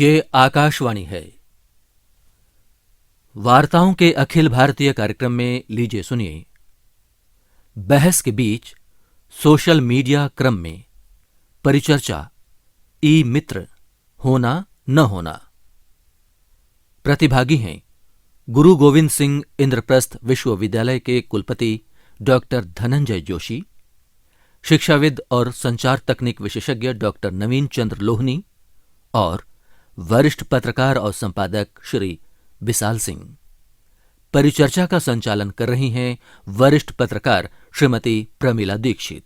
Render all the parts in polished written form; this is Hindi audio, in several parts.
ये आकाशवाणी है। वार्ताओं के अखिल भारतीय कार्यक्रम में लीजिए सुनिए। बहस के बीच सोशल मीडिया क्रम में परिचर्चा ई मित्र होना न होना। प्रतिभागी हैं गुरु गोविंद सिंह इंद्रप्रस्थ विश्वविद्यालय के कुलपति डॉक्टर धनंजय जोशी, शिक्षाविद और संचार तकनीक विशेषज्ञ डॉक्टर नवीन चंद्र लोहनी और वरिष्ठ पत्रकार और संपादक श्री विशाल सिंह। परिचर्चा का संचालन कर रही हैं वरिष्ठ पत्रकार श्रीमती प्रमिला दीक्षित।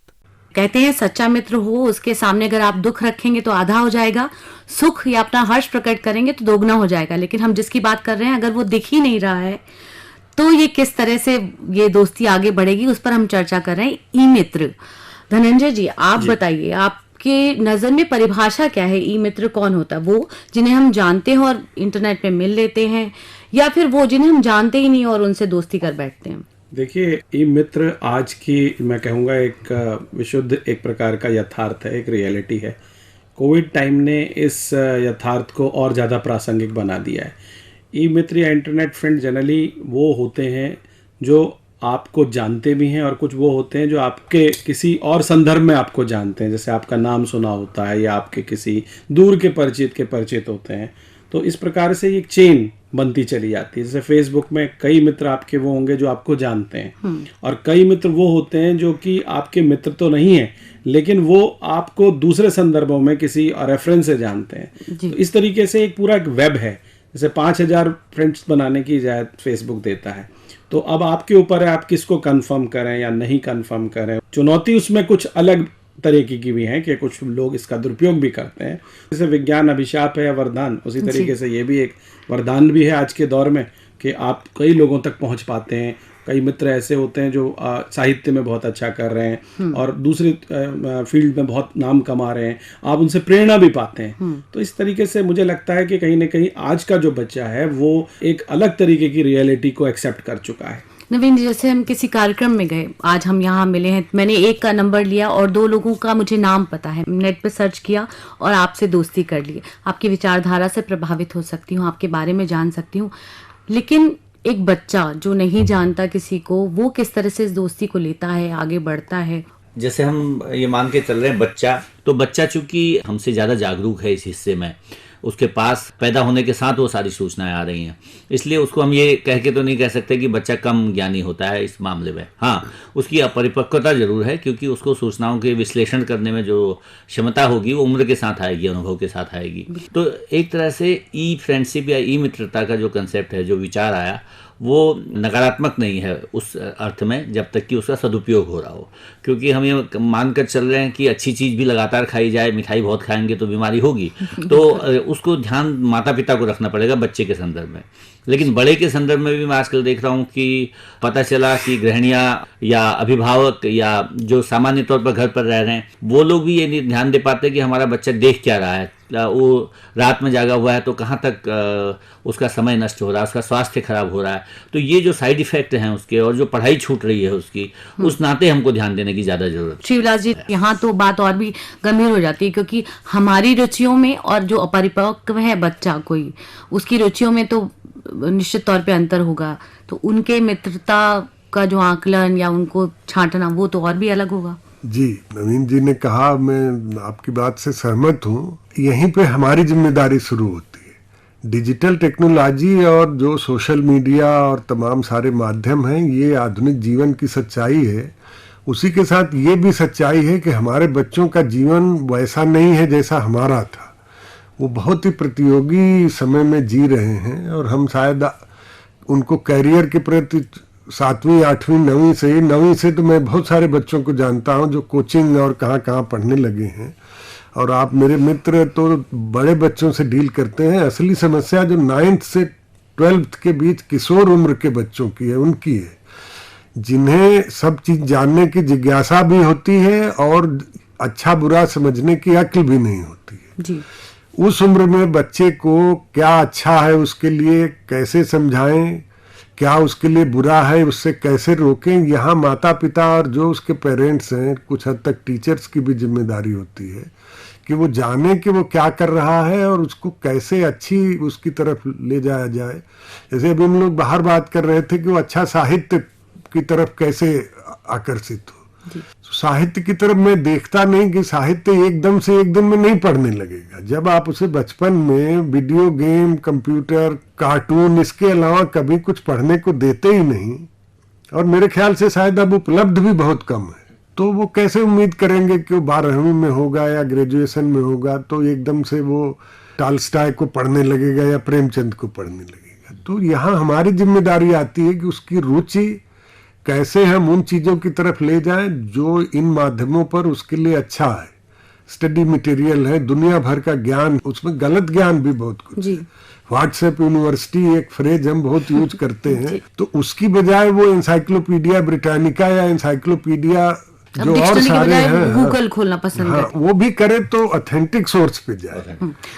कहते हैं सच्चा मित्र हो उसके सामने अगर आप दुख रखेंगे तो आधा हो जाएगा, सुख या अपना हर्ष प्रकट करेंगे तो दोगुना हो जाएगा। लेकिन हम जिसकी बात कर रहे हैं अगर वो दिख ही नहीं रहा है तो ये किस तरह से ये दोस्ती आगे बढ़ेगी, उस पर हम चर्चा कर रहे हैं। ई मित्र, धनंजय जी आप बताइए, आपके नजर में परिभाषा क्या है? ई मित्र कौन होता है? वो जिन्हें हम जानते हैं और इंटरनेट पे मिल लेते हैं, या फिर वो जिन्हें हम जानते ही नहीं और उनसे दोस्ती कर बैठते हैं? देखिए, ई मित्र आज की मैं कहूँगा एक विशुद्ध एक प्रकार का यथार्थ है, एक रियलिटी है। कोविड टाइम ने इस यथार्थ को और ज़्यादा प्रासंगिक बना दिया है। ई मित्र या इंटरनेट फ्रेंड जनरली वो होते हैं जो आपको जानते भी हैं, और कुछ वो होते हैं जो आपके किसी और संदर्भ में आपको जानते हैं, जैसे आपका नाम सुना होता है या आपके किसी दूर के परिचित होते हैं। तो इस प्रकार से एक चेन बनती चली जाती है। जैसे फेसबुक में कई मित्र आपके वो होंगे जो आपको जानते हैं, और कई मित्र वो होते हैं जो कि आपके मित्र तो नहीं है लेकिन वो आपको दूसरे संदर्भों में किसी रेफरेंस से जानते हैं। तो इस तरीके से एक पूरा एक वेब है। जैसे 5000 फ्रेंड्स बनाने की इजाज़त फेसबुक देता है। तो अब आपके ऊपर है आप किसको कंफर्म करें या नहीं कंफर्म करें। चुनौती उसमें कुछ अलग तरीके की भी है कि कुछ लोग इसका दुरुपयोग भी करते हैं। जैसे विज्ञान अभिशाप है या वरदान, उसी तरीके से ये भी एक वरदान भी है आज के दौर में कि आप कई लोगों तक पहुंच पाते हैं। कई मित्र ऐसे होते हैं जो साहित्य में बहुत अच्छा कर रहे हैं और दूसरी फील्ड में बहुत नाम कमा रहे हैं, आप उनसे प्रेरणा भी पाते हैं। तो इस तरीके से मुझे लगता है कि कहीं ना कहीं आज का जो बच्चा है वो एक अलग तरीके की रियलिटी को एक्सेप्ट कर चुका है। नवीन जी, जैसे हम किसी कार्यक्रम में गए, आज हम यहाँ मिले हैं, मैंने एक का नंबर लिया और दो लोगों का मुझे नाम पता है, नेट पे सर्च किया और आपसे दोस्ती कर ली। आपकी विचारधारा से प्रभावित हो सकती हूँ, आपके बारे में जान सकती हूँ, लेकिन एक बच्चा जो नहीं जानता किसी को, वो किस तरह से इस दोस्ती को लेता है, आगे बढ़ता है? जैसे हम ये मान के चल रहे हैं बच्चा चूंकि हमसे ज़्यादा जागरूक है इस हिस्से में, उसके पास पैदा होने के साथ वो सारी सूचनाएं आ रही हैं, इसलिए उसको हम ये कह के तो नहीं कह सकते कि बच्चा कम ज्ञानी होता है इस मामले में। हाँ, उसकी अपरिपक्वता जरूर है, क्योंकि उसको सूचनाओं के विश्लेषण करने में जो क्षमता होगी वो उम्र के साथ आएगी, अनुभव के साथ आएगी। तो एक तरह से ई फ्रेंडशिप या ई मित्रता का जो कंसेप्ट है, जो विचार आया, वो नकारात्मक नहीं है उस अर्थ में जब तक कि उसका सदुपयोग हो रहा हो। क्योंकि हम ये मानकर चल रहे हैं कि अच्छी चीज़ भी लगातार खाई जाए, मिठाई बहुत खाएंगे तो बीमारी होगी, तो उसको ध्यान माता पिता को रखना पड़ेगा बच्चे के संदर्भ में। लेकिन बड़े के संदर्भ में भी मैं आजकल देख रहा हूँ कि पता चला कि गृहिणियाँ या अभिभावक या जो सामान्य तौर पर घर पर रह रहे हैं, वो लोग भी ये नहीं ध्यान दे पाते कि हमारा बच्चा देख क्या रहा है, वो रात में जागा हुआ है तो कहाँ तक उसका समय नष्ट हो रहा है, उसका स्वास्थ्य खराब हो रहा है। तो ये जो साइड इफेक्ट हैं उसके, और जो पढ़ाई छूट रही है उसकी, उस नाते हमको ध्यान देने की ज़्यादा जरूरत है। शिवलाल जी, यहाँ तो बात और भी गंभीर हो जाती है, क्योंकि हमारी रुचियों में और जो अपरिपक्व है बच्चा कोई, उसकी रुचियों में तो निश्चित तौर पे अंतर होगा। तो उनके मित्रता का जो आकलन या उनको छांटना, वो तो और भी अलग होगा। जी, नवीन जी ने कहा, मैं आपकी बात से सहमत हूँ। यहीं पे हमारी जिम्मेदारी शुरू होती है। डिजिटल टेक्नोलॉजी और जो सोशल मीडिया और तमाम सारे माध्यम हैं, ये आधुनिक जीवन की सच्चाई है। उसी के साथ ये भी सच्चाई है कि हमारे बच्चों का जीवन वैसा नहीं है जैसा हमारा था। वो बहुत ही प्रतियोगी समय में जी रहे हैं, और हम शायद उनको कैरियर के प्रति 7वीं 8वीं 9वीं से तो मैं बहुत सारे बच्चों को जानता हूं जो कोचिंग और कहाँ पढ़ने लगे हैं। और आप मेरे मित्र तो बड़े बच्चों से डील करते हैं। असली समस्या जो 9th से 12th के बीच किशोर उम्र के बच्चों की है, उनकी है, जिन्हें सब चीज़ जानने की जिज्ञासा भी होती है और अच्छा बुरा समझने की अक्ल भी नहीं होती है जी। उस उम्र में बच्चे को क्या अच्छा है उसके लिए कैसे समझाएं, क्या उसके लिए बुरा है उससे कैसे रोकें, यहाँ माता पिता और जो उसके पेरेंट्स हैं, कुछ हद तक टीचर्स की भी जिम्मेदारी होती है कि वो जाने कि वो क्या कर रहा है और उसको कैसे अच्छी उसकी तरफ ले जाया जाए। जैसे अभी हम लोग बाहर बात कर रहे थे कि वो अच्छा साहित्य की तरफ कैसे आकर्षित हो। साहित्य की तरफ मैं देखता नहीं कि साहित्य एकदम से एक दिन में नहीं पढ़ने लगेगा। जब आप उसे बचपन में वीडियो गेम, कंप्यूटर, कार्टून, इसके अलावा कभी कुछ पढ़ने को देते ही नहीं, और मेरे ख्याल से शायद अब उपलब्ध भी बहुत कम है, तो वो कैसे उम्मीद करेंगे कि वो 12वीं में होगा या ग्रेजुएशन में होगा तो एकदम से वो टॉल्स्टॉय को पढ़ने लगेगा या प्रेमचंद को पढ़ने लगेगा। तो यहाँ हमारी जिम्मेदारी आती है कि उसकी रुचि कैसे हम उन चीज़ों की तरफ ले जाएं जो इन माध्यमों पर उसके लिए अच्छा है। स्टडी मटेरियल है, दुनिया भर का ज्ञान, उसमें गलत ज्ञान भी बहुत कुछ है। व्हाट्सएप यूनिवर्सिटी एक फ्रेज हम बहुत यूज करते हैं, तो उसकी बजाय वो एनसाइक्लोपीडिया ब्रिटानिका या एनसाइक्लोपीडिया जो और सारे हैं, गूगल खोलना पसंद करते, वो भी करे तो ऑथेंटिक सोर्स पे जाए।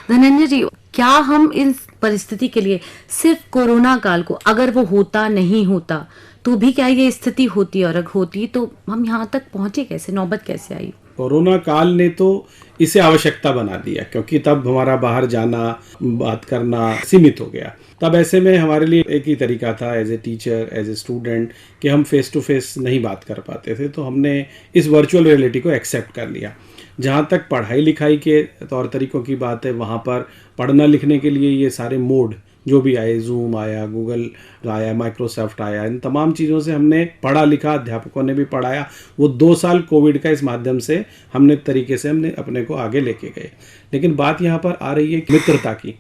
धनंजय जी, क्या हम इन परिस्थिति के लिए सिर्फ कोरोना काल को, अगर वो होता नहीं होता तो भी क्या ये स्थिति होती, और अगर होती तो हम यहाँ तक पहुंचे कैसे, नौबत कैसे आई? कोरोना काल ने तो इसे आवश्यकता बना दिया, क्योंकि तब हमारा बाहर जाना, बात करना सीमित हो गया। तब ऐसे में हमारे लिए एक ही तरीका था as a teacher, as a student, कि हम फेस टू फेस नहीं बात कर पाते थे, तो हमने इस वर्चुअल रियलिटी को एक्सेप्ट कर लिया। जहाँ तक पढ़ाई लिखाई के तौर तरीकों की बात है, वहाँ पर पढ़ना लिखने के लिए ये सारे मोड जो भी आए, जूम आया, गूगल आया, माइक्रोसॉफ्ट आया, इन तमाम चीज़ों से हमने पढ़ा लिखा, अध्यापकों ने भी पढ़ाया। वो 2 साल कोविड का इस माध्यम से हमने अपने को आगे लेके गए। लेकिन बात यहाँ पर आ रही है मित्रता की।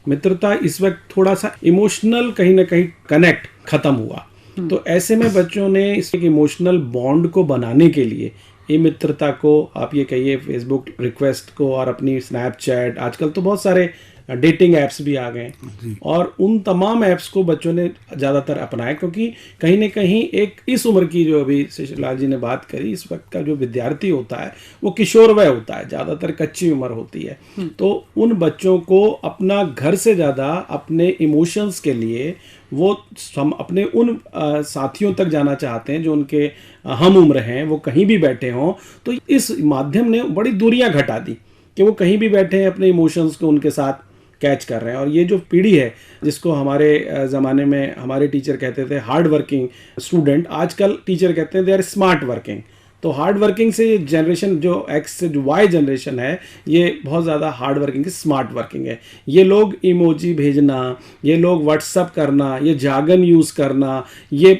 मित्रता इस वक्त थोड़ा सा इमोशनल कहीं ना कहीं कनेक्ट खत्म हुआ, तो ऐसे में बच्चों ने इस इमोशनल बॉन्ड को बनाने के लिए ये मित्रता को, आप ये कहिए फेसबुक रिक्वेस्ट को और अपनी स्नैपचैट, आजकल तो बहुत सारे डेटिंग ऐप्स भी आ गए, और उन तमाम ऐप्स को बच्चों ने ज़्यादातर अपनाया, क्योंकि कहीं ना कहीं एक इस उम्र की, जो अभी शिशुलाल जी ने बात करी, इस वक्त का जो विद्यार्थी होता है वो किशोर वय होता है, ज़्यादातर कच्ची उम्र होती है। तो उन बच्चों को अपना घर से ज़्यादा अपने इमोशंस के लिए वो हम अपने उन साथियों तक जाना चाहते हैं जो उनके हम उम्र हैं, वो कहीं भी बैठे हों। तो इस माध्यम ने बड़ी दूरियां घटा दी कि वो कहीं भी बैठे हैं, अपने इमोशंस को उनके साथ कैच कर रहे हैं। और ये जो पीढ़ी है, जिसको हमारे ज़माने में हमारे टीचर कहते थे हार्ड वर्किंग स्टूडेंट, आजकल टीचर कहते हैं दे आर स्मार्ट वर्किंग। तो हार्ड वर्किंग से जनरेशन जो एक्स से जो वाई जनरेशन है, ये बहुत ज़्यादा हार्ड वर्किंग से स्मार्ट वर्किंग है। ये लोग इमोजी भेजना, ये लोग व्हाट्सअप करना, ये जार्गन यूज़ करना, ये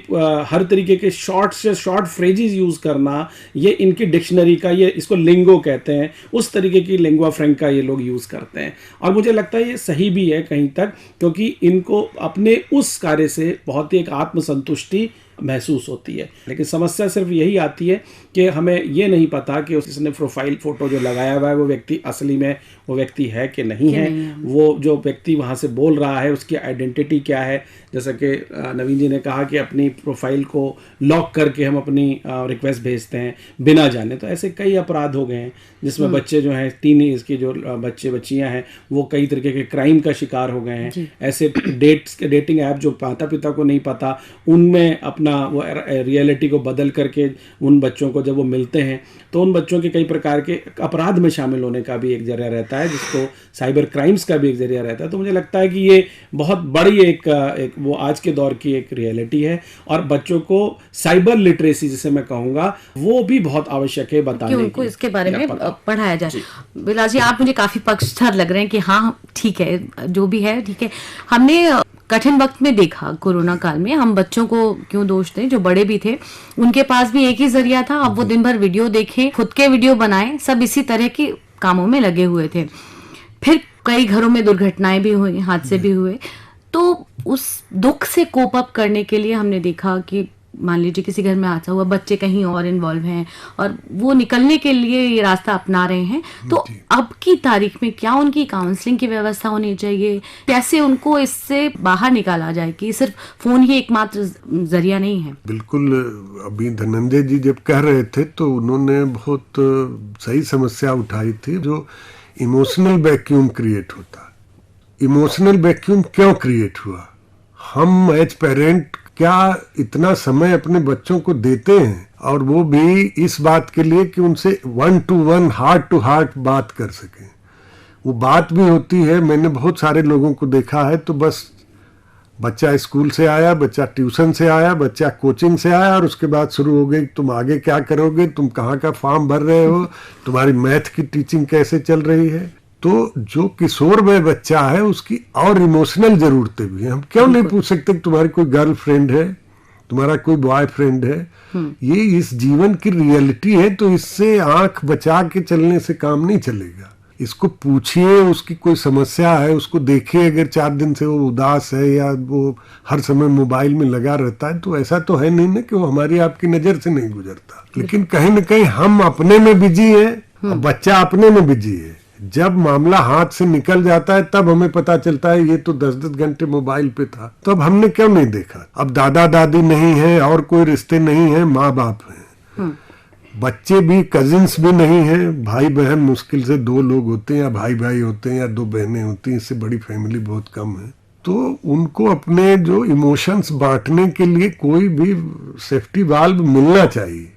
हर तरीके के शॉर्ट से शॉर्ट फ्रेजेस यूज़ करना, ये इनकी डिक्शनरी का, ये इसको लिंगो कहते हैं, उस तरीके की लिंगुआ फ्रैंका ये लोग यूज़ करते हैं। और मुझे लगता है ये सही भी है कहीं तक, क्योंकि इनको अपने उस कार्य से बहुत ही एक आत्मसंतुष्टि महसूस होती है। लेकिन समस्या सिर्फ यही आती है कि हमें ये नहीं पता कि उसने प्रोफाइल फ़ोटो जो लगाया हुआ है वो व्यक्ति असली में वो व्यक्ति है कि नहीं है। वो जो व्यक्ति वहाँ से बोल रहा है उसकी आइडेंटिटी क्या है। जैसा कि नवीन जी ने कहा कि अपनी प्रोफाइल को लॉक करके हम अपनी रिक्वेस्ट भेजते हैं बिना जाने। तो ऐसे कई अपराध हो गए हैं जिसमें बच्चे जो हैं, टीन एज के जो बच्चे बच्चियां हैं, वो कई तरीके के क्राइम का शिकार हो गए हैं। ऐसे डेटिंग ऐप जो माता पिता को नहीं पता, उनमें अपना वो रियलिटी को बदल करके उन बच्चों को जब वो मिलते हैं तो उन बच्चों के कई प्रकार के अपराध में शामिल होने का भी एक जरिया रहता है, जिसको साइबर क्राइम्स का भी एक जरिया रहता है। तो मुझे लगता है कि ये बहुत बड़ी एक वो आज के दौर की एक रियलिटी है, और बच्चों को साइबर लिटरेसी जिसे मैं कहूँगा वो भी बहुत आवश्यक है बताने की, उनको इसके बारे में पढ़ाया जाए। बिलाल जी, आप मुझे काफी पक्षधर लग रहे हैं कि हाँ ठीक है, जो भी है ठीक है। हमने कठिन वक्त में देखा कोरोना काल में, हम बच्चों को क्यों दोष दें, जो बड़े भी थे उनके पास भी एक ही जरिया था। अब वो दिन भर वीडियो देखें, खुद के वीडियो बनाएं, सब इसी तरह के कामों में लगे हुए थे। फिर कई घरों में दुर्घटनाएं भी हुई, हादसे भी हुए। तो उस दुख से कोप अप करने के लिए हमने देखा कि मान लीजिए किसी घर में हादसा हुआ, बच्चे कहीं और इन्वॉल्व हैं और वो निकलने के लिए ये रास्ता अपना रहे हैं। तो अब की तारीख में क्या उनकी काउंसलिंग की व्यवस्था होनी चाहिए, कैसे उनको इससे बाहर निकाला जाए कि सिर्फ फोन ही एकमात्र जरिया नहीं है? बिल्कुल, अभी धनंजय जी जब कह रहे थे तो उन्होंने बहुत सही समस्या उठाई थी, जो इमोशनल वैक्यूम क्रिएट होता। इमोशनल वैक्यूम क्यों क्रिएट हुआ? हम एज पेरेंट क्या इतना समय अपने बच्चों को देते हैं, और वो भी इस बात के लिए कि उनसे 1 to 1 हार्ट टू हार्ट बात कर सकें। वो बात भी होती है, मैंने बहुत सारे लोगों को देखा है, तो बस बच्चा स्कूल से आया, बच्चा ट्यूशन से आया, बच्चा कोचिंग से आया, और उसके बाद शुरू हो गई तुम आगे क्या करोगे, तुम कहाँ का फॉर्म भर रहे हो, तुम्हारी मैथ की टीचिंग कैसे चल रही है। तो जो किशोर में बच्चा है उसकी और इमोशनल जरूरतें भी हैं। हम क्यों नहीं पूछ सकते कि तुम्हारी कोई गर्लफ्रेंड है, तुम्हारा कोई बॉयफ्रेंड है। ये इस जीवन की रियलिटी है, तो इससे आंख बचा के चलने से काम नहीं चलेगा। इसको पूछिए, उसकी कोई समस्या है उसको देखिए, अगर 4 दिन से वो उदास है या वो हर समय मोबाइल में लगा रहता है, तो ऐसा तो है नहीं ना कि वो हमारी आपकी नजर से नहीं गुजरता। लेकिन कहीं ना कहीं हम अपने में बिजी है और बच्चा अपने में बिजी है। जब मामला हाथ से निकल जाता है तब हमें पता चलता है ये तो 10-10 घंटे मोबाइल पे था, तो अब हमने क्यों नहीं देखा। अब दादा दादी नहीं है और कोई रिश्ते नहीं है, माँ बाप है, बच्चे भी, कजिन्स भी नहीं है, भाई बहन मुश्किल से 2 लोग होते हैं, या भाई भाई होते हैं, या 2 बहनें होती हैं, इससे बड़ी फैमिली बहुत कम है। तो उनको अपने जो इमोशंस बांटने के लिए कोई भी सेफ्टी वाल्व मिलना चाहिए।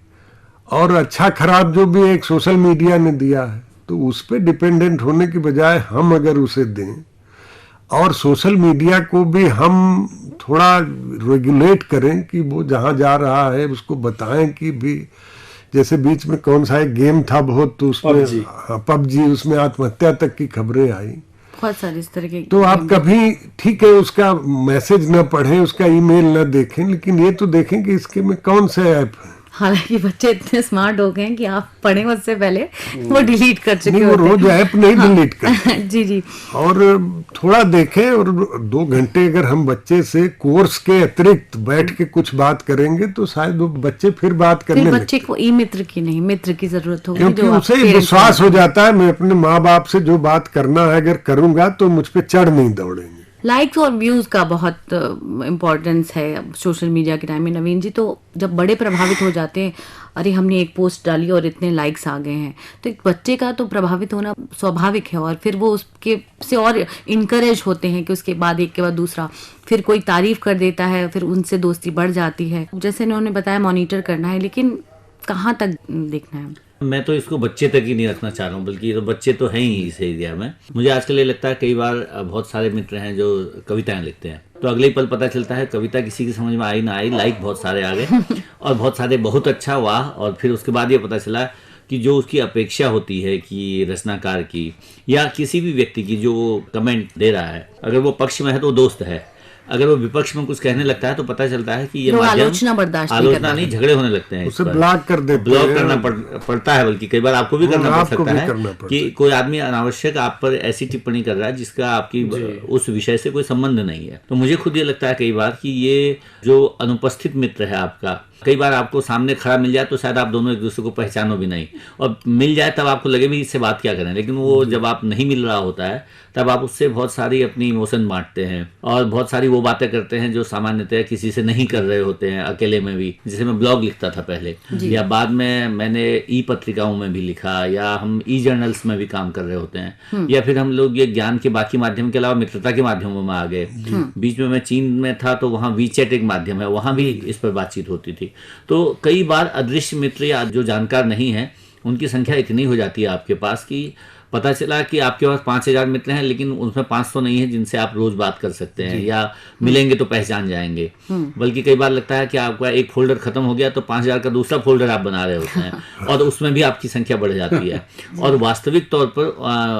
और अच्छा खराब जो भी एक सोशल मीडिया ने दिया है, तो उस पर डिपेंडेंट होने की बजाय हम अगर उसे दें, और सोशल मीडिया को भी हम थोड़ा रेगुलेट करें कि वो जहाँ जा रहा है उसको बताएं कि भी, जैसे बीच में कौन सा एक गेम था बहुत, तो उसमें पबजी, उसमें आत्महत्या तक की खबरें आई, बहुत सारे इस तरह के। तो आप कभी ठीक है उसका मैसेज न पढ़ें, उसका ईमेल न देखें, लेकिन ये तो देखें कि इसके में कौन से ऐप है। हालांकि बच्चे इतने स्मार्ट हो गए हैं कि आप पढ़ें उससे पहले वो डिलीट कर चुके नहीं, वो होते हैं। रोज ऐप नहीं डिलीट करते। जी जी। और थोड़ा देखें, और 2 घंटे अगर हम बच्चे से कोर्स के अतिरिक्त बैठ के कुछ बात करेंगे तो शायद वो बच्चे फिर बात करने फिर लगते। बच्चे को ई मित्र की नहीं, मित्र की जरूरत होगी, क्योंकि जो उसे आपके विश्वास हो जाता है मैं अपने माँ बाप से जो बात करना है अगर करूंगा तो मुझ पे चढ़ नहीं दौड़ेंगे। लाइक्स और व्यूज का बहुत इम्पोर्टेंस है सोशल मीडिया के टाइम में। नवीन जी, तो जब बड़े प्रभावित हो जाते हैं, अरे हमने एक पोस्ट डाली और इतने लाइक्स आ गए हैं, तो एक बच्चे का तो प्रभावित होना स्वाभाविक है, और फिर वो उसके से और इनकरेज होते हैं कि उसके बाद एक के बाद दूसरा, फिर कोई तारीफ कर देता है, फिर उनसे दोस्ती बढ़ जाती है। जैसे इन्होंने बताया मॉनिटर करना है, लेकिन कहाँ तक देखना है? मैं तो इसको बच्चे तक ही नहीं रखना चाह रहा हूँ, बल्कि ये तो बच्चे तो हैं ही इस एरिया में। मुझे आजकल ये लगता है, कई बार बहुत सारे मित्र हैं जो कविताएं लिखते हैं, तो अगले ही पल पता चलता है कविता किसी की समझ में आई ना आई, लाइक बहुत सारे आ गए और बहुत सारे बहुत अच्छा वाह, और फिर उसके बाद ये पता चला कि जो उसकी अपेक्षा होती है कि रचनाकार की या किसी भी व्यक्ति की जो वो कमेंट दे रहा है, अगर वो पक्ष में है तो दोस्त है, अगर वो विपक्ष में कुछ कहने लगता है तो पता चलता है कि ये आलोचना बर्दाश्त नहीं, झगड़े होने लगते हैं, उसे ब्लॉक कर देते हैं, ब्लॉक करना पड़ता है, बल्कि कई बार आपको भी करना पड़ सकता है कि कोई आदमी अनावश्यक आप पर ऐसी टिप्पणी कर रहा है जिसका आपकी उस विषय से कोई संबंध नहीं है। तो मुझे खुद ये लगता है कई बार कि ये जो अनुपस्थित मित्र है आपका, कई बार आपको सामने खड़ा मिल जाए तो शायद आप दोनों एक दूसरे को पहचानो भी नहीं, और मिल जाए तब आपको लगे भी इससे बात क्या करें, लेकिन वो जब आप नहीं मिल रहा होता है तब आप उससे बहुत सारी अपनी इमोशन बांटते हैं और बहुत सारी वो बातें करते हैं जो सामान्यतः किसी से नहीं कर रहे होते हैं, अकेले में भी। जैसे मैं ब्लॉग लिखता था पहले, या बाद में मैंने ई पत्रिकाओं में भी लिखा, या हम ई जर्नल्स में भी काम कर रहे होते हैं, या फिर हम लोग ये ज्ञान के बाकी माध्यम के अलावा मित्रता के माध्यमों में आ गए। बीच में मैं चीन में था तो वहाँ वीचैट एक माध्यम है, वहाँ भी इस पर बातचीत होती थी। तो कई बार अदृश्य मित्र या जो जानकार नहीं है उनकी संख्या इतनी हो जाती है आपके पास कि पता चला कि आपके पास 5000 मित्र हैं, लेकिन उसमें 500 नहीं है जिनसे आप रोज बात कर सकते हैं या मिलेंगे तो पहचान जाएंगे। बल्कि कई बार लगता है कि आपका एक फोल्डर खत्म हो गया तो 5000 का दूसरा फोल्डर आप बना रहे होते हैं और उसमें भी आपकी संख्या बढ़ जाती है। और वास्तविक तौर पर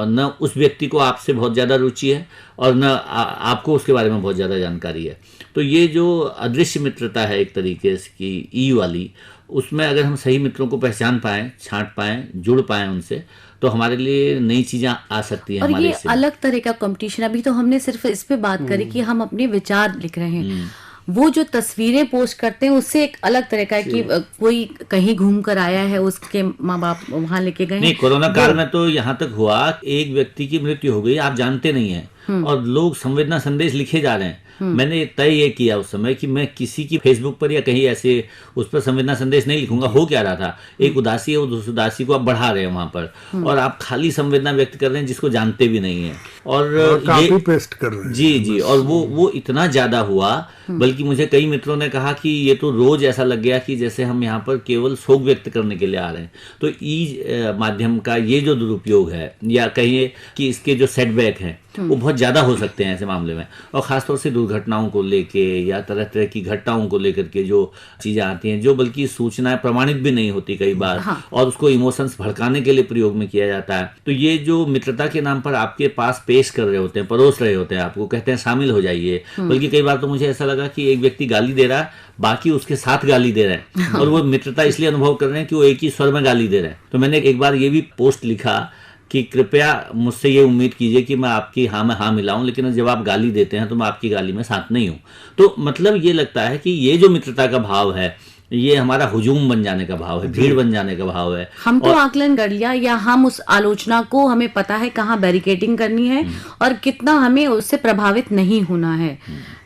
न उस व्यक्ति को आपसे बहुत ज़्यादा रुचि है और न आपको उसके बारे में बहुत ज़्यादा जानकारी है। तो ये जो अदृश्य मित्रता है एक तरीके से की ई वाली, उसमें अगर हम सही मित्रों को पहचान पाएं, छांट पाएं, जुड़ पाएं उनसे, तो हमारे लिए नई चीजें आ सकती हैं। और हमारे ये अलग तरह का कंपटीशन, अभी तो हमने सिर्फ इस पे बात करी कि हम अपने विचार लिख रहे हैं, वो जो तस्वीरें पोस्ट करते हैं उससे एक अलग तरह का है कि कोई कहीं घूम कर आया है, उसके माँ बाप वहां लेके गए। नहीं, कोरोना काल में तो यहाँ तक हुआ एक व्यक्ति की मृत्यु हो गई, आप जानते नहीं है और लोग संवेदना संदेश लिखे जा रहे हैं। मैंने तय ये किया उस समय कि मैं किसी की फेसबुक पर या कहीं ऐसे उस पर संवेदना संदेश नहीं लिखूंगा। हो क्या रहा था, एक उदासी है, उस उदासी को आप बढ़ा रहे हैं वहां पर, और आप खाली संवेदना व्यक्त कर रहे हैं जिसको जानते भी नहीं है, और कॉपी पेस्ट कर रहे हैं। जी, और वो इतना ज्यादा हुआ, बल्कि मुझे कई मित्रों ने कहा कि ये तो रोज ऐसा लग गया कि जैसे हम यहाँ पर केवल शोक व्यक्त करने के लिए आ रहे हैं। तो ई माध्यम का ये जो दुरुपयोग है, या कहिए कि इसके जो सेटबैक हैं, वो बहुत ज्यादा हो सकते हैं ऐसे मामले में, और खासतौर से दुर्घटनाओं को लेके या तरह तरह की घटनाओं को लेकर के जो चीजें आती हैं, जो बल्कि सूचनाएं प्रमाणित भी नहीं होती कई बार, और उसको इमोशंस भड़काने के लिए प्रयोग में किया जाता है। तो ये जो मित्रता के नाम पर आपके पास पेश कर रहे होते हैं, परोस रहे होते हैं, आपको कहते हैं शामिल हो जाइए, बल्कि कई बार तो मुझे ऐसा लगा कि एक व्यक्ति गाली दे रहा है, बाकी उसके साथ गाली दे रहे हैं, और वो मित्रता इसलिए अनुभव कर रहे हैं कि वो एक ही स्वर में गाली दे रहे हैं। तो मैंने एक बार ये भी पोस्ट लिखा कि कृपया मुझसे ये उम्मीद कीजिए कि मैं आपकी हाँ में हाँ मिलाऊं, लेकिन जब आप गाली देते हैं तो मैं आपकी गाली में साथ नहीं हूं। तो मतलब ये लगता है कि ये जो मित्रता का भाव है, ये हमारा हुजूम बन जाने का भाव है, भीड़ बन जाने का भाव है। हम तो आकलन कर लिया, या हम उस आलोचना को, हमें पता है कहाँ बैरिकेडिंग करनी है और कितना हमें उससे प्रभावित नहीं होना है।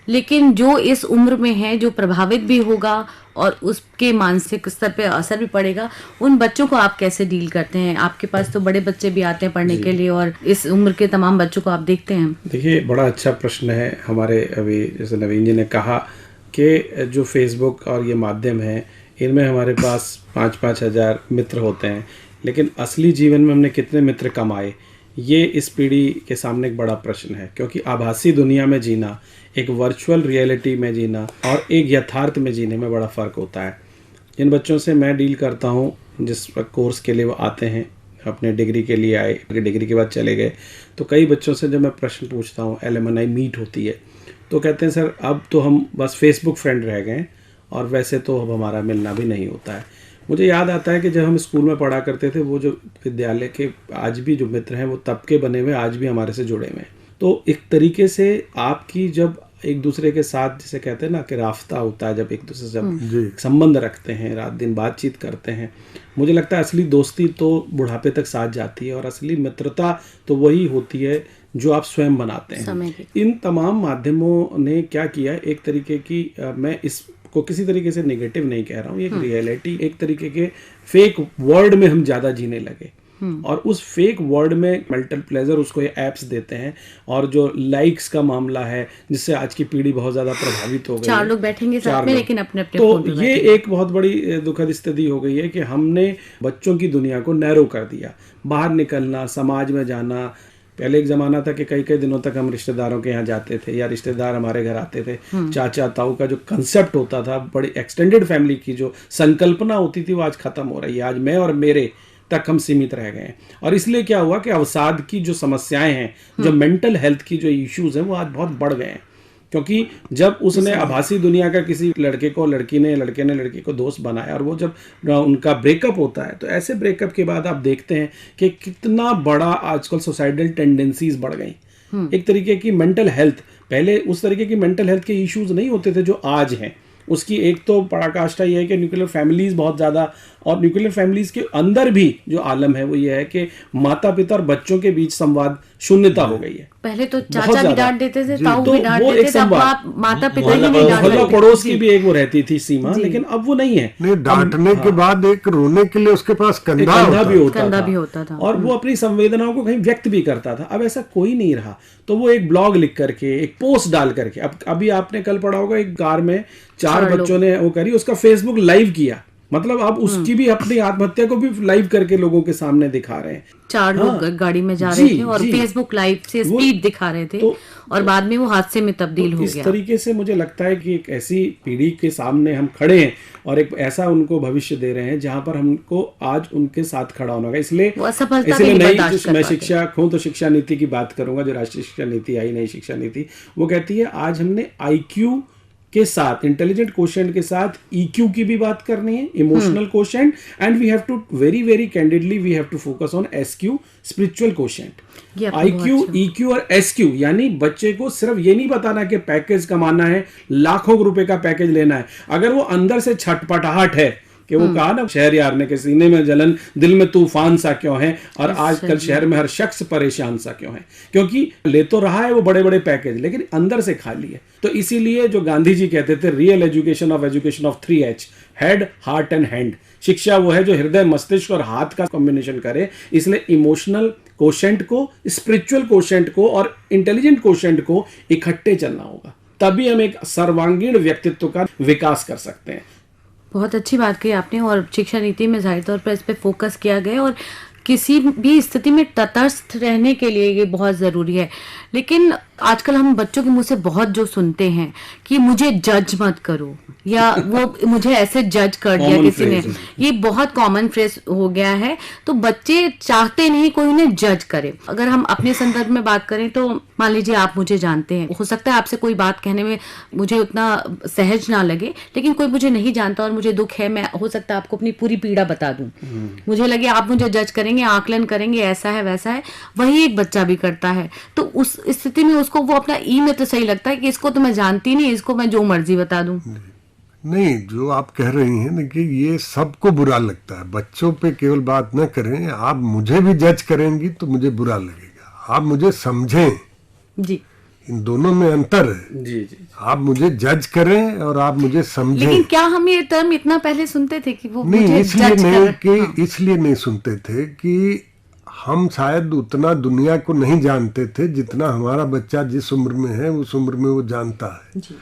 लेकिन जो इस उम्र में है, जो प्रभावित भी होगा और उसके मानसिक स्तर पे असर भी पड़ेगा, उन बच्चों को आप कैसे डील करते हैं? आपके पास तो बड़े बच्चे भी आते हैं पढ़ने के लिए, और इस उम्र के तमाम बच्चों को आप देखते हैं। देखिए, बड़ा अच्छा प्रश्न है। हमारे अभी जैसे नवीन जी ने कहा कि जो फेसबुक और ये माध्यम है, इनमें हमारे पास 5-5 हज़ार मित्र होते हैं, लेकिन असली जीवन में हमने कितने मित्र कमाए, ये इस पीढ़ी के सामने एक बड़ा प्रश्न है। क्योंकि आभासी दुनिया में जीना, एक वर्चुअल रियलिटी में जीना और एक यथार्थ में जीने में बड़ा फ़र्क होता है। जिन बच्चों से मैं डील करता हूँ, जिस कोर्स के लिए वो आते हैं, अपने डिग्री के लिए आए, डिग्री के बाद चले गए, तो कई बच्चों से जब मैं प्रश्न पूछता हूँ, एलुमनाई मीट होती है, तो कहते हैं सर अब तो हम बस फेसबुक फ्रेंड रह गए हैं, और वैसे तो अब हमारा मिलना भी नहीं होता है। मुझे याद आता है कि जब हम स्कूल में पढ़ा करते थे, वो जो विद्यालय के आज भी जो मित्र हैं, वो तब के बने हुए आज भी हमारे से जुड़े हुए हैं। तो एक तरीके से आपकी जब एक दूसरे के साथ, जिसे कहते हैं ना कि राफ्ता होता है, जब एक दूसरे से जब संबंध रखते हैं, रात दिन बातचीत करते हैं, मुझे लगता है असली दोस्ती तो बुढ़ापे तक साथ जाती है, और असली मित्रता तो वही होती है जो आप स्वयं बनाते हैं। इन तमाम माध्यमों ने क्या किया है, एक तरीके की मैं इसको किसी तरीके से नेगेटिव नहीं कह रहा हूँ, एक रियलिटी, एक तरीके के फेक वर्ल्ड में हम ज़्यादा जीने लगे, और उस फेक वर्ल्ड में मेंटल प्लेजर उसको ये ऐप्स देते हैं, और जो लाइक्स का मामला है, जिससे आज की पीढ़ी बहुत ज्यादा प्रभावित हो गई है। 4 लोग बैठेंगे साथ में, लेकिन अपने अपने तो फोन पे ये बैठेंगे। एक बहुत बड़ी दुखद स्थिति हो गई है कि हमने बच्चों की दुनिया को नैरो कर दिया। बाहर निकलना, समाज में जाना, पहले एक ज़माना था कि कई कई दिनों तक हम रिश्तेदारों के यहाँ जाते थे, या रिश्तेदार हमारे घर आते थे। चाचा ताऊ का जो कंसेप्ट होता था, बड़ी एक्सटेंडेड फैमिली की जो संकल्पना होती थी, वो आज खत्म हो रही है। आज मैं और मेरे तक हम सीमित रह गए हैं, और इसलिए क्या हुआ कि अवसाद की जो समस्याएं हैं, जो मेंटल हेल्थ की जो इश्यूज हैं, वो आज बहुत बढ़ गए हैं। क्योंकि जब उसने आभासी दुनिया का किसी लड़के को, लड़के ने लड़की को दोस्त बनाया, और वो जब उनका ब्रेकअप होता है, तो ऐसे ब्रेकअप के बाद आप देखते हैं कि कितना बड़ा आजकल सोसाइटल टेंडेंसीज बढ़ गई। एक तरीके की मेंटल हेल्थ, पहले उस तरीके की मेंटल हेल्थ के इश्यूज नहीं होते थे जो आज हैं। उसकी एक तो पराकाष्ठा ये है कि न्यूक्लियर फैमिलीज बहुत ज़्यादा, और न्यूक्लियर फैमिलीज के अंदर भी जो आलम है वो ये है कि माता पिता और बच्चों के बीच संवाद शून्यता हो गई है। पहले तो चाचा भी डांट देते थे, ताऊ तो भी डांट वो देते एक थे, अब आप माता पिता ही नहीं डांट मोहल्ला देते। पड़ोस की भी एक वो रहती थी सीमा, लेकिन अब वो नहीं है। नहीं, डांटने के बाद एक रोने के लिए उसके पास एक कंधा कंधा भी भी होता होता था, था। और वो अपनी संवेदनाओं को कहीं व्यक्त भी करता था। अब ऐसा कोई नहीं रहा। तो वो एक ब्लॉग लिख करके, एक पोस्ट डाल करके, अब अभी आपने कल पढ़ा होगा, एक कार में 4 बच्चों ने वो करी, उसका फेसबुक लाइव किया। मतलब अब उसकी भी अपनी आत्महत्या को भी लाइव करके लोगों के सामने दिखा रहे हैं। 4 लोग गाड़ी में जा रहे थे और फेसबुक लाइव से स्पीड दिखा रहे थे, और बाद में वो हादसे में तब्दील हो गया। इस तरीके से मुझे लगता है कि एक ऐसी पीढ़ी के सामने हम खड़े हैं, और एक ऐसा उनको भविष्य दे रहे हैं जहां पर हमको आज उनके साथ खड़ा होना होगा। इसलिए मैं शिक्षा हूं तो शिक्षा नीति की बात करूंगा। जो राष्ट्रीय शिक्षा नीति आई, नई शिक्षा नीति, वो कहती है आज हमने IQ के साथ, इंटेलिजेंट क्वोशिएंट के साथ EQ की भी बात करनी है, emotional quotient, and we have to very candidly we have to focus on SQ, spiritual quotient. IQ, EQ और SQ, यानी बच्चे को सिर्फ ये नहीं बताना कि पैकेज कमाना है, लाखों रुपए का पैकेज लेना है। अगर वो अंदर से छटपटाहट है कि वो कहा ना शहरयार ने कि सीने में जलन दिल में तूफान सा क्यों है, और आजकल शहर में हर शख्स परेशान सा क्यों है, क्योंकि ले तो रहा है वो बड़े बड़े पैकेज लेकिन अंदर से खाली है। तो इसीलिए जो गांधी जी कहते थे real education of 3H, head, heart and hand, शिक्षा वो है जो हृदय, मस्तिष्क और हाथ का कॉम्बिनेशन करे। इसलिए इमोशनल कोशेंट को, स्पिरिचुअल कोशेंट को और इंटेलिजेंट कोशेंट को इकट्ठे चलना होगा, तभी हम एक सर्वांगीण व्यक्तित्व का विकास कर सकते हैं। बहुत अच्छी बात कही आपने, और शिक्षा नीति में जाहिर तौर पर इस पे फोकस किया गया, और किसी भी स्थिति में तटस्थ रहने के लिए ये बहुत ज़रूरी है। लेकिन आजकल हम बच्चों के मुंह से बहुत जो सुनते हैं कि मुझे जज मत करो, या वो मुझे ऐसे जज कर दिया किसी ने, ये बहुत कॉमन फ्रेज हो गया है। तो बच्चे चाहते नहीं कोई उन्हें जज करे। अगर हम अपने संदर्भ में बात करें तो मान लीजिए आप मुझे जानते हैं, हो सकता है आपसे कोई बात कहने में मुझे उतना सहज ना लगे, लेकिन कोई मुझे नहीं जानता और मुझे दुख है, मैं हो सकता है आपको अपनी पूरी पीड़ा बता दूं, मुझे लगे आप मुझे जज करेंगे, आकलन करेंगे, ऐसा है वैसा है। वही एक बच्चा भी करता है। तो उस स्थिति में उसको वो अपना ई मित्र सही लगता है कि इसको तो मैं जानती नहीं, इसको मैं जो मर्जी बता दूं। नहीं, जो आप कह रही हैं ना कि ये सबको बुरा लगता है, बच्चों पे केवल बात न करें, आप मुझे भी जज करेंगी तो मुझे बुरा लगेगा। आप मुझे समझें जी, इन दोनों में अंतर है। जी जी, आप मुझे जज करें और आप मुझे समझें। लेकिन क्या हम ये टर्म इतना पहले सुनते थे कि वो नहीं, मुझे इसलिए जज नहीं कर, कि हाँ। इसलिए नहीं सुनते थे कि हम शायद उतना दुनिया को नहीं जानते थे जितना हमारा बच्चा जिस उम्र में है उस उम्र में वो जानता है। जी।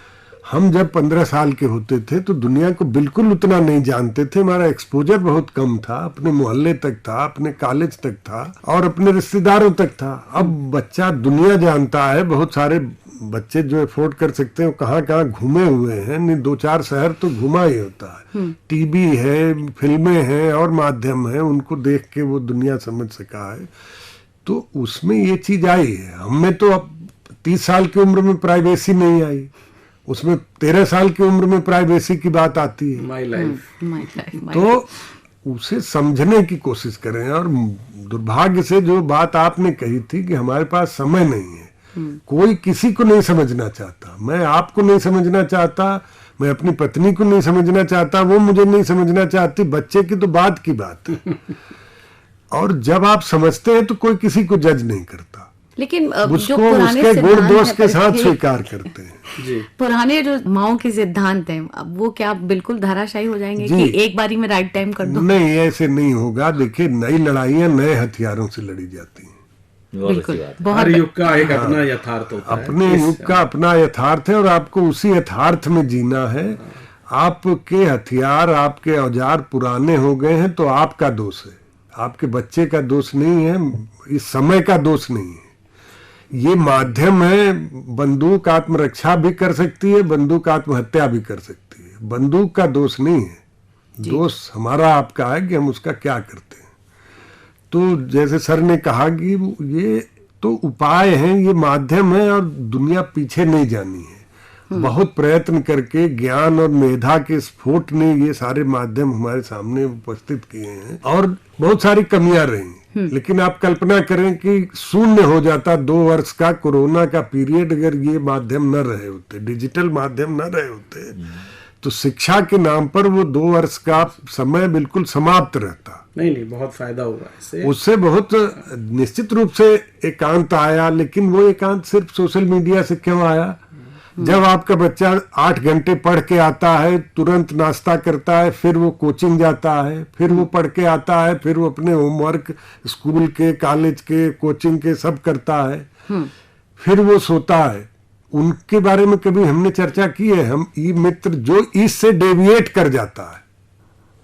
हम जब 15 साल के होते थे तो दुनिया को बिल्कुल उतना नहीं जानते थे, हमारा एक्सपोजर बहुत कम था, अपने मोहल्ले तक था, अपने कॉलेज तक था और अपने रिश्तेदारों तक था। अब बच्चा दुनिया जानता है। बहुत सारे बच्चे जो अफोर्ड कर सकते हैं कहाँ कहाँ घूमे हुए हैं, नहीं 2-4 शहर तो घुमा ही होता है। टीवी है, फिल्में हैं और माध्यम है, उनको देख के वो दुनिया समझ सका है। तो उसमें ये चीज आई है। हमें तो अब 30 साल की उम्र में प्राइवेसी नहीं आई, उसमें 13 साल की उम्र में प्राइवेसी की बात आती है। My life. तो उसे समझने की कोशिश करें। और दुर्भाग्य से जो बात आपने कही थी कि हमारे पास समय नहीं है, कोई किसी को नहीं समझना चाहता। मैं आपको नहीं समझना चाहता, मैं अपनी पत्नी को नहीं समझना चाहता, वो मुझे नहीं समझना चाहती, बच्चे की तो बात की बात है। और जब आप समझते हैं तो कोई किसी को जज नहीं करता, लेकिन जो उसको पुराने उसके गुण सिद्धांत दोष हैं, के साथ ये स्वीकार करते हैं। जी, पुराने जो माओ के सिद्धांत हैं, अब वो क्या बिल्कुल धाराशायी हो जाएंगे जी। कि एक बारी में राइट टाइम कर दो? नहीं, ऐसे नहीं होगा। देखिए, नई लड़ाइयां नए हथियारों से लड़ी जाती हैं। बहुत अच्छी बिल्कुल, बात है। बहुत हर युग का एक अपना यथार्थ होता है। अपने युग का अपना यथार्थ है और आपको उसी यथार्थ में जीना है। आपके हथियार, आपके औजार पुराने हो गए हैं तो आपका दोष है, आपके बच्चे का दोष नहीं है, इस समय का दोष नहीं है। ये माध्यम है। बंदूक आत्मरक्षा भी कर सकती है, बंदूक आत्महत्या भी कर सकती है। बंदूक का दोष नहीं है, दोष हमारा आपका है कि हम उसका क्या करते हैं। तो जैसे सर ने कहा कि ये तो उपाय हैं, ये माध्यम है और दुनिया पीछे नहीं जानी है। बहुत प्रयत्न करके ज्ञान और मेधा के स्फोट ने ये सारे माध्यम हमारे सामने उपस्थित किए हैं और बहुत सारी कमियां रही। लेकिन आप कल्पना करें कि शून्य हो जाता 2 वर्ष का कोरोना का पीरियड अगर ये माध्यम न रहे होते, डिजिटल माध्यम न रहे होते, तो शिक्षा के नाम पर वो 2 वर्ष का समय बिल्कुल समाप्त रहता। नहीं, बहुत फायदा हुआ इससे। उससे बहुत निश्चित रूप से एकांत आया, लेकिन वो एकांत सिर्फ सोशल मीडिया से क्यों आया? जब आपका बच्चा 8 घंटे पढ़ के आता है, तुरंत नाश्ता करता है, फिर वो कोचिंग जाता है, फिर वो पढ़ के आता है, फिर वो अपने होमवर्क स्कूल के, कॉलेज के, कोचिंग के सब करता है, फिर वो सोता है। उनके बारे में कभी हमने चर्चा की है? हम ई मित्र जो इससे डेविएट कर जाता है,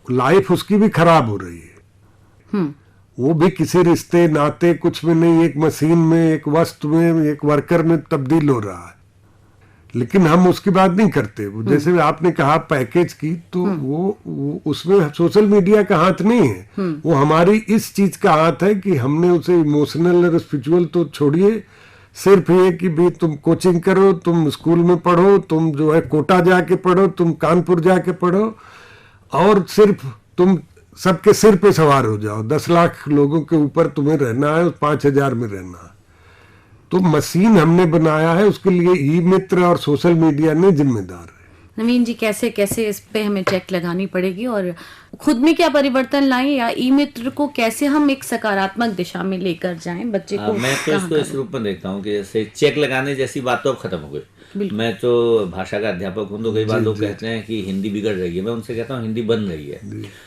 लाइफ उसकी भी खराब हो रही है। वो भी किसी रिश्ते नाते कुछ में नहीं, एक मशीन में, एक वस्तु में, एक वर्कर में तब्दील हो रहा है। लेकिन हम उसकी बात नहीं करते। वो जैसे आपने कहा पैकेज की, तो वो उसमें सोशल मीडिया का हाथ नहीं है, वो हमारी इस चीज का हाथ है कि हमने उसे इमोशनल और स्पिरिचुअल तो छोड़िए, सिर्फ ये कि भी तुम कोचिंग करो, तुम स्कूल में पढ़ो, तुम जो है कोटा जाके पढ़ो, तुम कानपुर जाके पढ़ो और सिर्फ तुम सबके सिर पे सवार हो जाओ। 10 लाख लोगों के ऊपर तुम्हें रहना है और 5,000 में रहना है। तो मशीन हमने बनाया है, उसके लिए ई मित्र और सोशल मीडिया ने जिम्मेदार है। नवीन जी, कैसे कैसे इस पे हमें चेक लगानी पड़ेगी और खुद में क्या परिवर्तन लाएं या ई मित्र को कैसे हम एक सकारात्मक दिशा में लेकर जाएं बच्चे को? मैं तो कहाँ इसको इस करें? रूप में देखता हूँ कि जैसे चेक लगाने जैसी बात तो अब खत्म हो गई। मैं तो भाषा का अध्यापक हूँ, तो कई बार लोग कहते हैं कि हिंदी बिगड़ रही है। मैं उनसे कहता हूँ हिंदी बन रही है,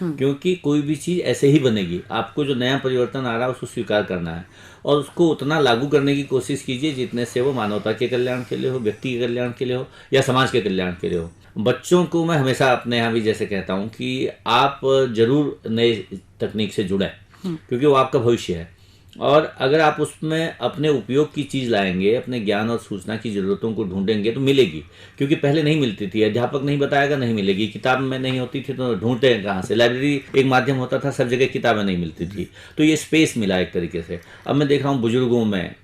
क्योंकि कोई भी चीज़ ऐसे ही बनेगी। आपको जो नया परिवर्तन आ रहा है उसको स्वीकार करना है और उसको उतना लागू करने की कोशिश कीजिए जितने से वो मानवता के कल्याण के लिए हो, व्यक्ति के कल्याण के लिए हो या समाज के कल्याण के लिए हो। बच्चों को मैं हमेशा अपने यहाँ भी जैसे कहता हूँ कि आप जरूर नए तकनीक से जुड़ें, क्योंकि वो आपका भविष्य है। और अगर आप उसमें अपने उपयोग की चीज़ लाएंगे, अपने ज्ञान और सूचना की ज़रूरतों को ढूंढेंगे तो मिलेगी, क्योंकि पहले नहीं मिलती थी। अध्यापक नहीं बताएगा, नहीं मिलेगी। किताब में नहीं होती थी तो ढूंढते हैं कहाँ से? लाइब्रेरी एक माध्यम होता था, सब जगह किताबें नहीं मिलती थी, तो ये स्पेस मिला एक तरीके से। अब मैं देख रहा हूँ बुजुर्गों में,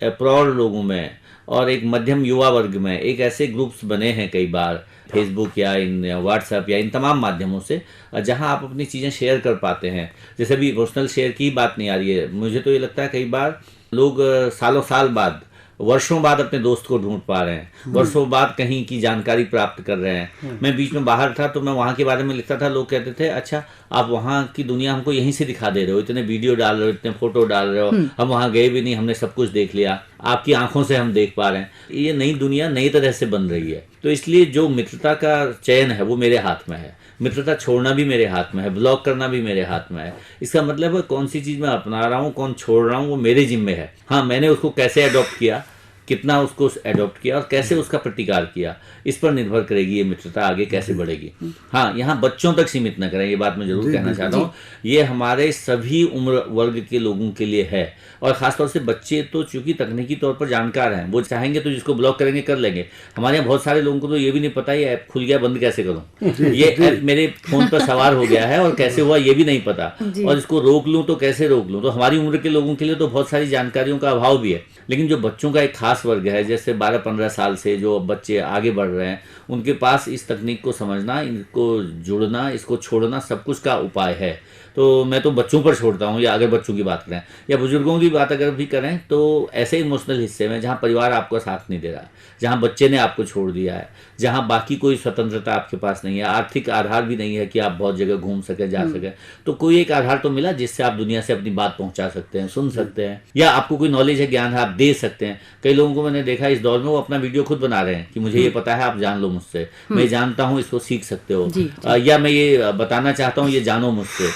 प्रौढ़ लोगों में और एक मध्यम युवा वर्ग में एक ऐसे ग्रुप्स बने हैं कई बार फेसबुक या इन व्हाट्सएप या इन तमाम माध्यमों से, जहां आप अपनी चीज़ें शेयर कर पाते हैं। जैसे अभी इमोशनल शेयर की बात नहीं आ रही है, मुझे तो ये लगता है कई बार लोग सालों साल बाद, वर्षों बाद अपने दोस्त को ढूंढ पा रहे हैं, वर्षों बाद कहीं की जानकारी प्राप्त कर रहे हैं। मैं बीच में बाहर था तो मैं वहाँ के बारे में लिखता था, लोग कहते थे अच्छा आप वहाँ की दुनिया हमको यहीं से दिखा दे रहे हो, इतने वीडियो डाल रहे हो, इतने फोटो डाल रहे हो, हम वहाँ गए भी नहीं, हमने सब कुछ देख लिया, आपकी आंखों से हम देख पा रहे हैं। ये नई दुनिया नई तरह से बन रही है। तो इसलिए जो मित्रता का चयन है वो मेरे हाथ में है, मित्रता छोड़ना भी मेरे हाथ में है, ब्लॉक करना भी मेरे हाथ में है। इसका मतलब है कौन सी चीज़ मैं अपना रहा हूँ, कौन छोड़ रहा हूँ, वो मेरे जिम्मे है। हाँ, मैंने उसको कैसे अडॉप्ट किया, कितना उसको अडॉप्ट किया और कैसे उसका प्रतिकार किया, इस पर निर्भर करेगी ये मित्रता आगे कैसे बढ़ेगी। हाँ, यहाँ बच्चों तक सीमित न करें, ये बात मैं जरूर कहना चाहता हूँ। ये हमारे सभी उम्र वर्ग के लोगों के लिए है, और खासतौर से बच्चे तो चूंकि तकनीकी तौर पर जानकार हैं, वो चाहेंगे तो जिसको ब्लॉक करेंगे कर लेंगे। हमारे यहाँ बहुत सारे लोगों को तो ये भी नहीं पता ये ऐप खुल गया, बंद कैसे करूँ, ये ऐप मेरे फोन पर सवार हो गया है और कैसे हुआ ये भी नहीं पता, और इसको रोक लूँ तो कैसे रोक लूँ। तो हमारी उम्र के लोगों के लिए तो बहुत सारी जानकारियों का अभाव भी है। लेकिन जो बच्चों का एक खास वर्ग है, जैसे 12-15 साल से जो बच्चे आगे बढ़ रहे हैं, उनके पास इस तकनीक को समझना, इनको जुड़ना, इसको छोड़ना सब कुछ का उपाय है। तो मैं तो बच्चों पर छोड़ता हूँ, या अगर बच्चों की बात करें या बुजुर्गों की बात अगर भी करें, तो ऐसे इमोशनल हिस्से में जहाँ परिवार आपका साथ नहीं दे रहा, जहाँ बच्चे ने आपको छोड़ दिया है, जहाँ बाकी कोई स्वतंत्रता आपके पास नहीं है, आर्थिक आधार भी नहीं है कि आप बहुत जगह घूम सके, जा सके, तो कोई एक आधार तो मिला जिससे आप दुनिया से अपनी बात पहुंचा सकते हैं, सुन सकते हैं, या आपको कोई नॉलेज है, ज्ञान है, आप दे सकते हैं। कई लोगों को मैंने देखा इस दौर में वो अपना वीडियो खुद बना रहे हैं कि मुझे ये पता है, आप जान लो मुझसे, मैं जानता हूँ, इसको सीख सकते हो, या मैं ये बताना चाहता हूँ, ये जानो मुझसे।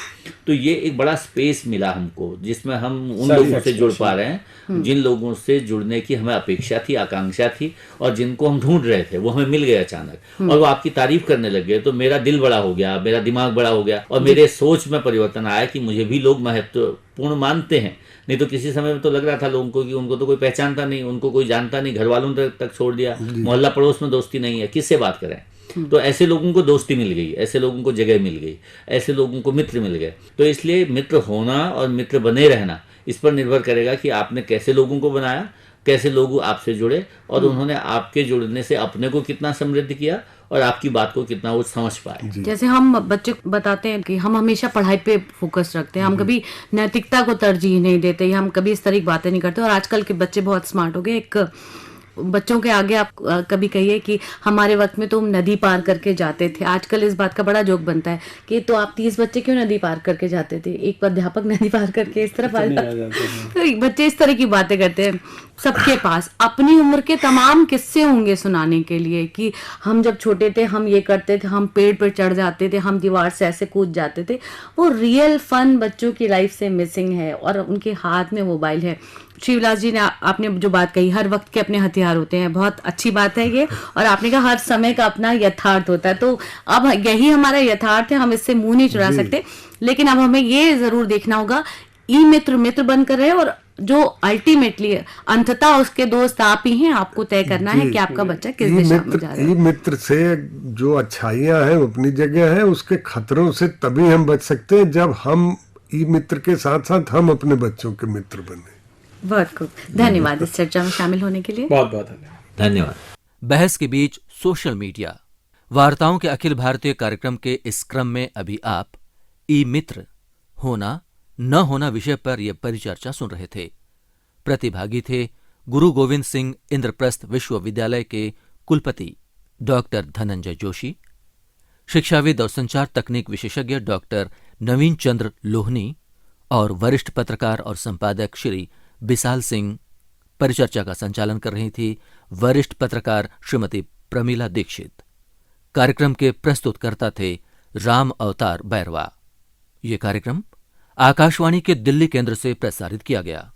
तो ये एक बड़ा स्पेस मिला हमको, जिसमें हम उन लोगों से जुड़ पा रहे हैं जिन लोगों से जुड़ने की हमें अपेक्षा थी, आकांक्षा थी, और जिनको हम ढूंढ रहे थे वो हमें मिल गए अचानक, और वो आपकी तारीफ करने लग गए। तो मेरा दिल बड़ा हो गया, मेरा दिमाग बड़ा हो गया, और मेरे सोच में परिवर्तन आया कि मुझे भी लोग महत्वपूर्ण मानते हैं। नहीं तो किसी समय में तो लग रहा था लोगों को कि उनको तो कोई पहचानता नहीं, उनको कोई जानता नहीं, घर वालों तक छोड़ दिया, मोहल्ला पड़ोस में दोस्ती नहीं है, किससे बात करें। तो ऐसे लोगों को दोस्ती मिल गई, ऐसे लोगों को जगह मिल गई, ऐसे लोगों को मित्र मिल गए। तो इसलिए मित्र होना और मित्र बने रहना इस पर निर्भर करेगा कि आपने कैसे लोगों को बनाया, कैसे लोग आपसे जुड़े, और उन्होंने आपके जुड़ने से अपने को कितना समृद्ध किया और आपकी बात को कितना वो समझ पाए। जैसे हम बच्चे बताते हैं कि हम हमेशा पढ़ाई पे फोकस रखते हैं, हम कभी नैतिकता को तरजीह नहीं देते, या हम कभी इस तरह की बातें नहीं करते। और आजकल के बच्चे बहुत स्मार्ट हो गए। एक बच्चों के आगे आप कभी कहिए कि हमारे वक्त में तो हम नदी पार करके जाते थे, आजकल इस बात का बड़ा जोक बनता है कि तो आप 30 बच्चे क्यों नदी पार करके जाते थे, एक अध्यापक नदी पार करके इस तरफ आ जाते हैं। तो बच्चे इस तरह की बातें करते हैं। सबके पास अपनी उम्र के तमाम किस्से होंगे सुनाने के लिए कि हम जब छोटे थे हम ये करते थे, हम पेड़ पर चढ़ जाते थे, हम दीवार से ऐसे कूद जाते थे। वो रियल फन बच्चों की लाइफ से मिसिंग है, और उनके हाथ में मोबाइल है। शिवलास जी ने आपने जो बात कही, हर वक्त के अपने हथियार होते हैं, बहुत अच्छी बात है ये। और आपने कहा हर समय का अपना यथार्थ होता है, तो अब यही हमारा यथार्थ है, हम इससे मुंह नहीं चुरा सकते। लेकिन अब हमें ये जरूर देखना होगा ई मित्र मित्र बनकर रहे, और जो अल्टीमेटली अंततः उसके दोस्त आप ही हैं। आपको तय करना है कि आपका बच्चा किस दिशा में जा रहा है। ई मित्र से जो अच्छाइयां हैं अपनी जगह है, उसके खतरों से तभी हम बच सकते हैं जब हम ई मित्र के साथ साथ हम अपने बच्चों के मित्र बने। बहुत खूब, धन्यवाद इस चर्चा में शामिल होने के लिए। बहुत बहुत धन्यवाद। बहस के बीच सोशल मीडिया वार्ताओं के अखिल भारतीय कार्यक्रम के इस क्रम में अभी आप ई मित्र होना न होना विषय पर यह परिचर्चा सुन रहे थे। प्रतिभागी थे गुरु गोविंद सिंह इंद्रप्रस्थ विश्वविद्यालय के कुलपति डॉक्टर धनंजय जोशी, शिक्षाविद और संचार तकनीक विशेषज्ञ डॉक्टर नवीन चंद्र लोहनी और वरिष्ठ पत्रकार और संपादक श्री बिसाल सिंह। परिचर्चा का संचालन कर रही थी वरिष्ठ पत्रकार श्रीमती प्रमीला दीक्षित। कार्यक्रम के प्रस्तुतकर्ता थे राम अवतार बैरवा। ये कार्यक्रम आकाशवाणी के दिल्ली केंद्र से प्रसारित किया गया।